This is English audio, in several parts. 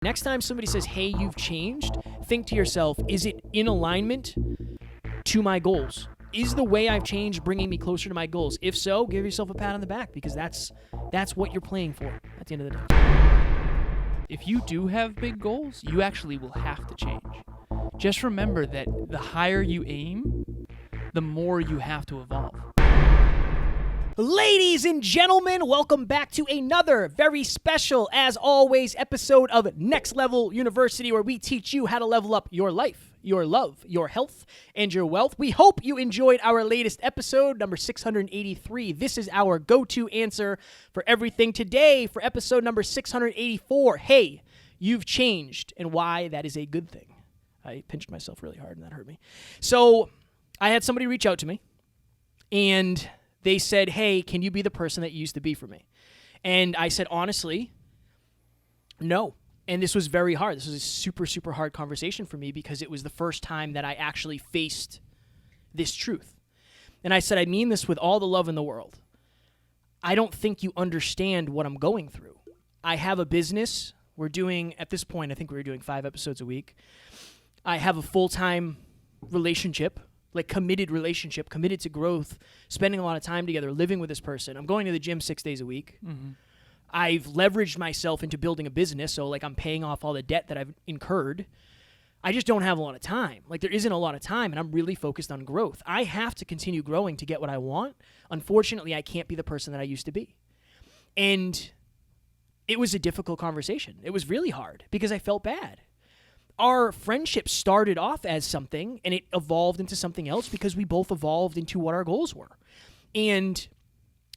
Next time somebody says, hey, you've changed, think to yourself, is it in alignment to my goals? Is the way I've changed bringing me closer to my goals? If so, give yourself a pat on the back, because that's what you're playing for at the end of the day. If you do have big goals, you actually will have to change. Just remember that the higher you aim, the more you have to evolve. Ladies and gentlemen, welcome back to another very special, as always, episode of Next Level University, where we teach you how to level up your life, your love, your health, and your wealth. We hope you enjoyed our latest episode, number 683. This is our go-to answer for everything. Today, for episode number 684, hey, you've changed, and why that is a good thing. I pinched myself really hard, and that hurt me. So I had somebody reach out to me, and they said, hey, can you be the person that you used to be for me? And I said, honestly, no. And this was very hard. This was a super, super hard conversation for me because it was the first time that I actually faced this truth. And I said, I mean this with all the love in the world. I don't think you understand what I'm going through. I have a business. We're doing, at this point, I think we're doing 5 episodes a week. I have a full-time relationship, like committed relationship, committed to growth, spending a lot of time together, living with this person. I'm going to the gym 6 days a week. Mm-hmm. I've leveraged myself into building a business, so like I'm paying off all the debt that I've incurred. I just don't have a lot of time. Like there isn't a lot of time, and I'm really focused on growth. I have to continue growing to get what I want. Unfortunately, I can't be the person that I used to be. And it was a difficult conversation. It was really hard because I felt bad. Our friendship started off as something, and it evolved into something else because we both evolved into what our goals were. And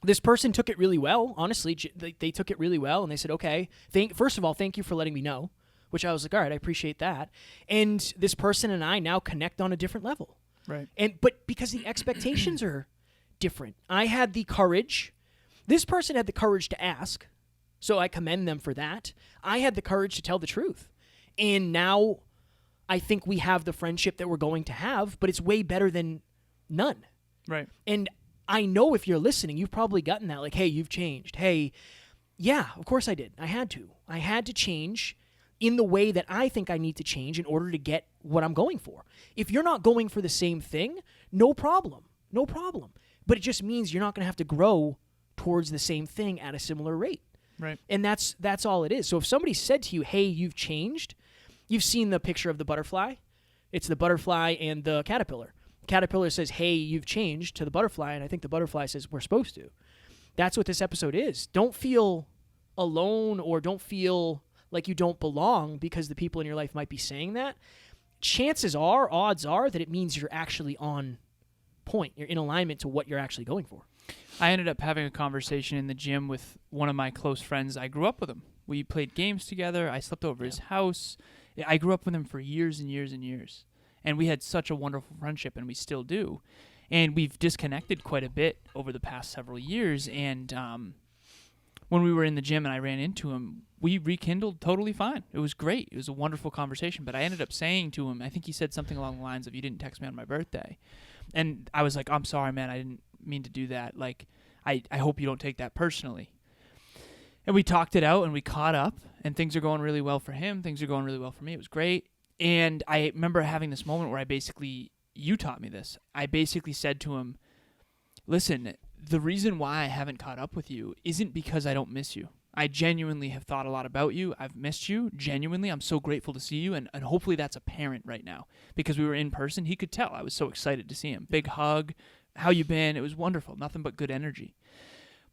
this person took it really well. Honestly, they took it really well, and they said, okay, first of all, thank you for letting me know, which I was like, all right, I appreciate that. And this person and I now connect on a different level. Right. But because the expectations are different, I had the courage. This person had the courage to ask, so I commend them for that. I had the courage to tell the truth. And now I think we have the friendship that we're going to have, but it's way better than none. Right. And I know if you're listening, you've probably gotten that, like, hey, you've changed. Hey, yeah, of course I did. I had to. I had to change in the way that I think I need to change in order to get what I'm going for. If you're not going for the same thing, no problem. No problem. But it just means you're not going to have to grow towards the same thing at a similar rate. Right. And that's all it is. So if somebody said to you, hey, you've changed, you've seen the picture of the butterfly. It's the butterfly and the caterpillar. The caterpillar says, hey, you've changed to the butterfly, and I think the butterfly says, we're supposed to. That's what this episode is. Don't feel alone or don't feel like you don't belong because the people in your life might be saying that. Odds are that it means you're actually on point. You're in alignment to what you're actually going for. I ended up having a conversation in the gym with one of my close friends. I grew up with him. We played games together. I slept over his house. I grew up with him for years and years and years. And we had such a wonderful friendship, and we still do. And we've disconnected quite a bit over the past several years. And when we were in the gym and I ran into him, we rekindled totally fine. It was great. It was a wonderful conversation. But I ended up saying to him, I think he said something along the lines of, you didn't text me on my birthday. And I was like, I'm sorry, man. I didn't mean to do that. Like, I hope you don't take that personally. And we talked it out and we caught up, and things are going really well for him. Things are going really well for me. It was great. And I remember having this moment where you taught me this. I basically said to him, listen, the reason why I haven't caught up with you isn't because I don't miss you. I genuinely have thought a lot about you. I've missed you. Genuinely, I'm so grateful to see you, and hopefully that's apparent right now. Because we were in person, he could tell. I was so excited to see him. Big hug. How you been? It was wonderful. Nothing but good energy.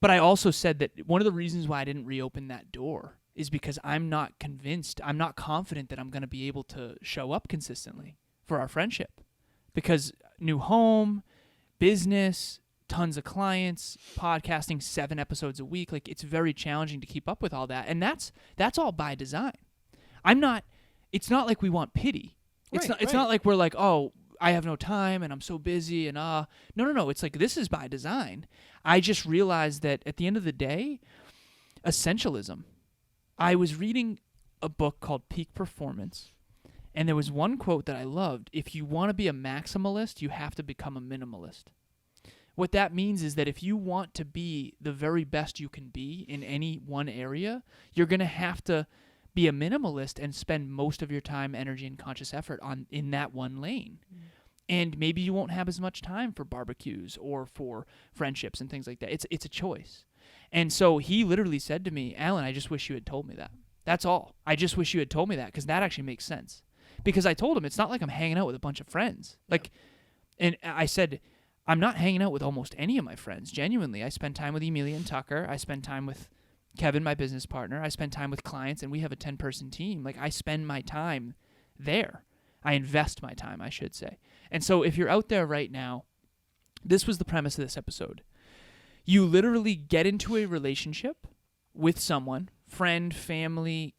But I also said that one of the reasons why I didn't reopen that door is because I'm not convinced, I'm not confident that I'm going to be able to show up consistently for our friendship. Because new home, business, tons of clients, podcasting 7 episodes a week, like it's very challenging to keep up with all that. And that's all by design. It's not like we want pity. It's not like we're like, oh, I have no time and I'm so busy and No. It's like this is by design. I just realized that at the end of the day, essentialism. I was reading a book called Peak Performance, and there was one quote that I loved. If you want to be a maximalist, you have to become a minimalist. What that means is that if you want to be the very best you can be in any one area, you're going to have to be a minimalist and spend most of your time, energy, and conscious effort in that one lane. And maybe you won't have as much time for barbecues or for friendships and things like that. It's a choice. And so he literally said to me, Alan, I just wish you had told me that. That's all. I just wish you had told me that, because that actually makes sense. Because I told him it's not like I'm hanging out with a bunch of friends. And I said, I'm not hanging out with almost any of my friends. Genuinely, I spend time with Emilia and Tucker. I spend time with Kevin, my business partner. I spend time with clients, and we have a 10-person team. Like, I spend my time there. I invest my time, I should say. And so if you're out there right now, this was the premise of this episode. You literally get into a relationship with someone, friend, family,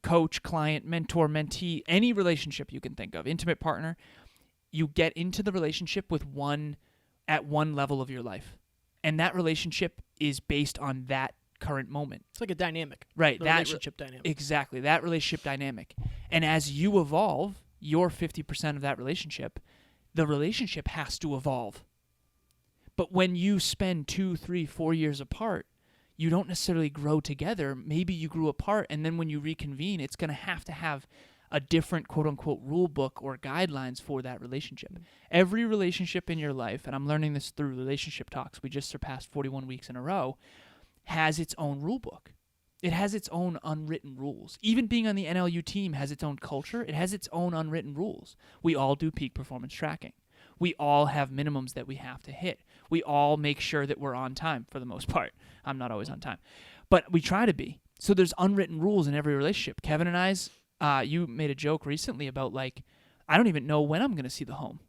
coach, client, mentor, mentee, any relationship you can think of, intimate partner. You get into the relationship with at one level of your life. And that relationship is based on that current moment. It's like a dynamic. Right. That relationship dynamic. Exactly. That relationship dynamic. And as you evolve, your 50% of that relationship, the relationship has to evolve. But when you spend 2, 3, 4 years apart, you don't necessarily grow together. Maybe you grew apart, and then when you reconvene, it's going to have a different quote-unquote rule book or guidelines for that relationship. Every relationship in your life, and I'm learning this through relationship talks, we just surpassed 41 weeks in a row, has its own rule book. It has its own unwritten rules. Even being on the NLU team has its own culture. It has its own unwritten rules. We all do peak performance tracking. We all have minimums that we have to hit. We all make sure that we're on time for the most part. I'm not always on time, but we try to be. So there's unwritten rules in every relationship. Kevin and I's, you made a joke recently about, like, I don't even know when I'm going to see the home.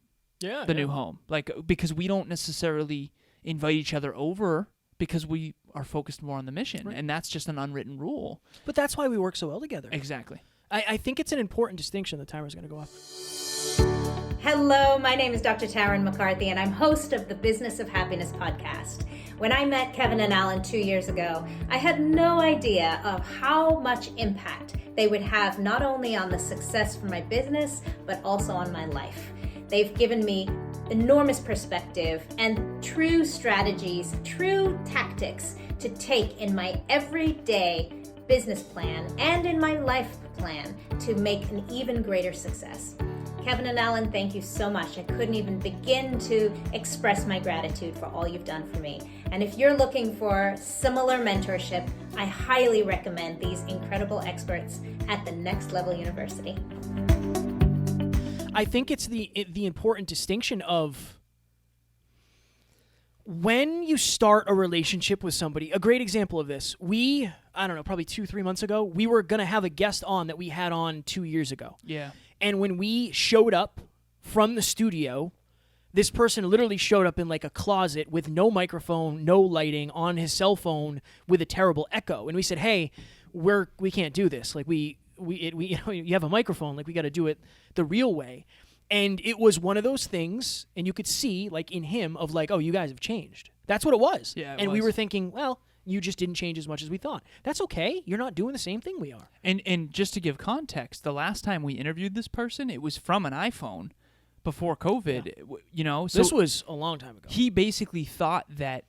The new home. Like, because we don't necessarily invite each other over because we are focused more on the mission. Right. And that's just an unwritten rule. But that's why we work so well together. Exactly. I think it's an important distinction. The timer's going to go off. Hello, my name is Dr. Tarryn MacCarthy, and I'm host of the Business of Happiness podcast. When I met Kevin and Alan 2 years ago, I had no idea of how much impact they would have not only on the success for my business, but also on my life. They've given me enormous perspective and true strategies, true tactics to take in my everyday business plan and in my life plan to make an even greater success. Kevin and Alan, thank you so much. I couldn't even begin to express my gratitude for all you've done for me. And if you're looking for similar mentorship, I highly recommend these incredible experts at the Next Level University. I think it's the important distinction of when you start a relationship with somebody. A great example of this, I don't know, probably 2-3 months ago, we were going to have a guest on that we had on 2 years ago. Yeah. And when we showed up from the studio, this person literally showed up in like a closet with no microphone, no lighting, on his cell phone with a terrible echo. And we said, "Hey, we can't do this. Like we you know, you have a microphone. Like we got to do it the real way." And it was one of those things, and you could see like in him of like, "Oh, you guys have changed." That's what it was. Yeah. We were thinking, well, you just didn't change as much as we thought. That's okay. You're not doing the same thing we are. And just to give context, the last time we interviewed this person, it was from an iPhone before COVID. Yeah. You know, so this was a long time ago. He basically thought that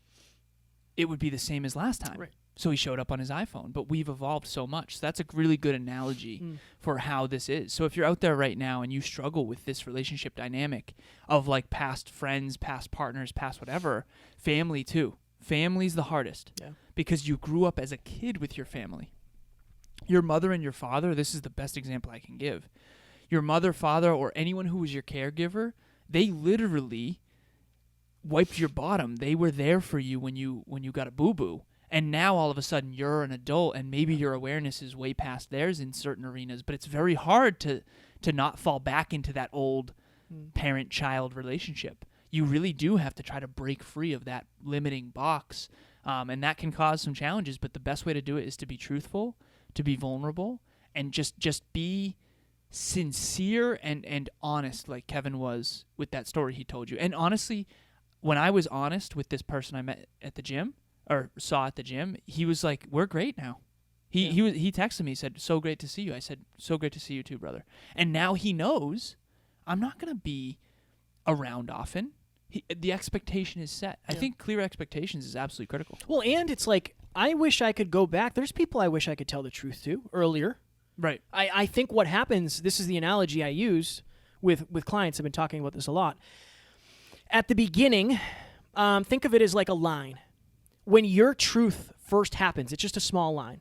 it would be the same as last time. Right. So he showed up on his iPhone. But we've evolved so much. So that's a really good analogy for how this is. So if you're out there right now and you struggle with this relationship dynamic of like past friends, past partners, past whatever, family too. Family's the hardest. Yeah. Because you grew up as a kid with your family. Your mother and your father, this is the best example I can give. Your mother, father, or anyone who was your caregiver, they literally wiped your bottom. They were there for you when you got a boo-boo. And now all of a sudden you're an adult and maybe your awareness is way past theirs in certain arenas, but it's very hard to not fall back into that old parent-child relationship. You really do have to try to break free of that limiting box. And that can cause some challenges, but the best way to do it is to be truthful, to be vulnerable, and just be sincere and honest like Kevin was with that story he told you. And honestly, when I was honest with this person I met at the gym, or saw at the gym, he was like, "We're great now." He texted me, he said, "So great to see you." I said, "So great to see you too, brother." And now he knows I'm not going to be around often. The expectation is set. I think clear expectations is absolutely critical. Well, and it's like, I wish I could go back. There's people I wish I could tell the truth to earlier. Right. I think what happens, this is the analogy I use with clients. I've been talking about this a lot. At the beginning, think of it as like a line. When your truth first happens, it's just a small line.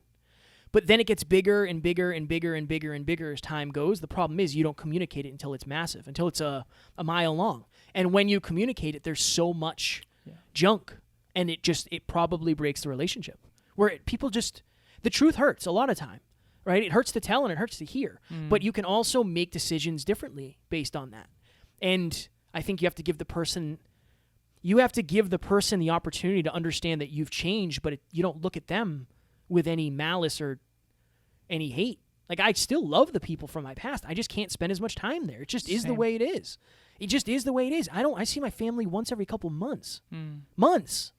But then it gets bigger and bigger and bigger and bigger and bigger as time goes. The problem is you don't communicate it until it's massive, until it's a mile long. And when you communicate it, there's so much junk, and it probably breaks the relationship. Where people the truth hurts a lot of time, right? It hurts to tell and it hurts to hear. But you can also make decisions differently based on that. And I think you have to give the person the opportunity to understand that you've changed, but you don't look at them with any malice or any hate. Like, I still love the people from my past. I just can't spend as much time there. It just is the way it is. It just is the way it is. I see my family once every couple months. Months.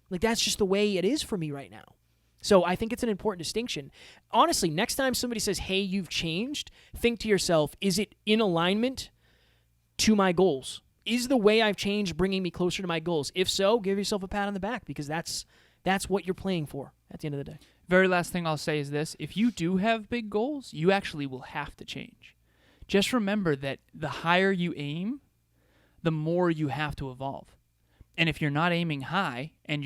Like, that's just the way it is for me right now. So I think it's an important distinction. Honestly, next time somebody says, hey, you've changed, think to yourself, is it in alignment to my goals? Is the way I've changed bringing me closer to my goals? If so, give yourself a pat on the back, because that's what you're playing for at the end of the day. Very last thing I'll say is this. If you do have big goals, you actually will have to change. Just remember that the higher you aim, the more you have to evolve. And if you're not aiming high and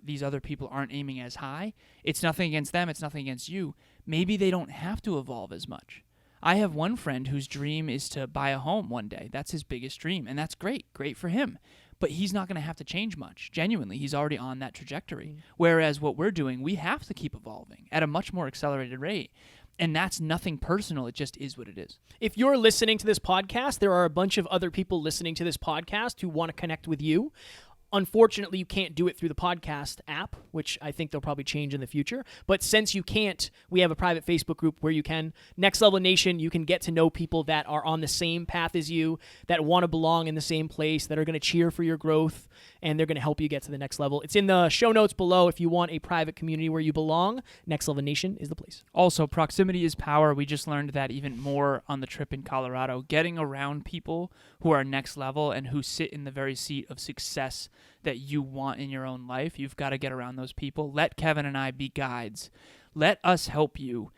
these other people aren't aiming as high, it's nothing against them, it's nothing against you. Maybe they don't have to evolve as much. I have one friend whose dream is to buy a home one day. That's his biggest dream, and that's great for him. But he's not going to have to change much. Genuinely, he's already on that trajectory. Whereas what we're doing, we have to keep evolving at a much more accelerated rate. And that's nothing personal. It just is what it is. If you're listening to this podcast, there are a bunch of other people listening to this podcast who want to connect with you. Unfortunately, you can't do it through the podcast app, which I think they'll probably change in the future. But since you can't, we have a private Facebook group where you can. Next Level Nation, you can get to know people that are on the same path as you, that want to belong in the same place, that are going to cheer for your growth, and they're going to help you get to the next level. It's in the show notes below. If you want a private community where you belong, Next Level Nation is the place. Also, proximity is power. We just learned that even more on the trip in Colorado. Getting around people who are next level and who sit in the very seat of success that you want in your own life, you've got to get around those people. Let Kevin and I be guides. Let us help you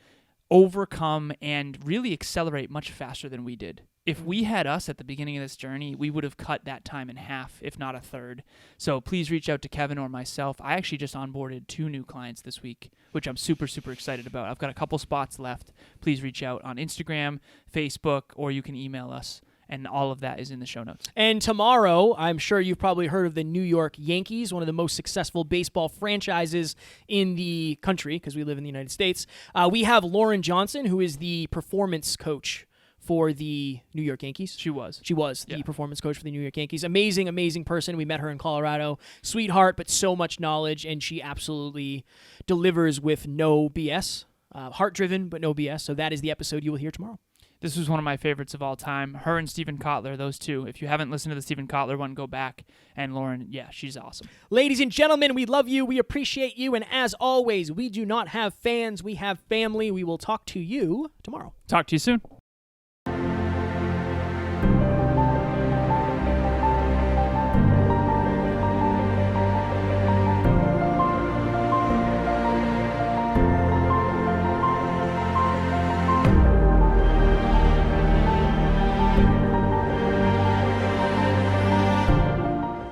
overcome and really accelerate much faster than we did. If we had us at the beginning of this journey, we would have cut that time in half, if not a third. So please reach out to Kevin or myself. I actually just onboarded 2 new clients this week, which I'm super, super excited about. I've got a couple spots left. Please reach out on Instagram, Facebook, or you can email us. And all of that is in the show notes. And tomorrow, I'm sure you've probably heard of the New York Yankees, one of the most successful baseball franchises in the country, because we live in the United States. We have Lauren Johnson, who is the performance coach for the New York Yankees. She was the performance coach for the New York Yankees. Amazing, amazing person. We met her in Colorado. Sweetheart, but so much knowledge, and she absolutely delivers with no BS. Heart-driven, but no BS. So that is the episode you will hear tomorrow. This was one of my favorites of all time. Her and Stephen Kotler, those two. If you haven't listened to the Stephen Kotler one, go back. And Lauren, yeah, she's awesome. Ladies and gentlemen, we love you. We appreciate you. And as always, we do not have fans. We have family. We will talk to you tomorrow. Talk to you soon.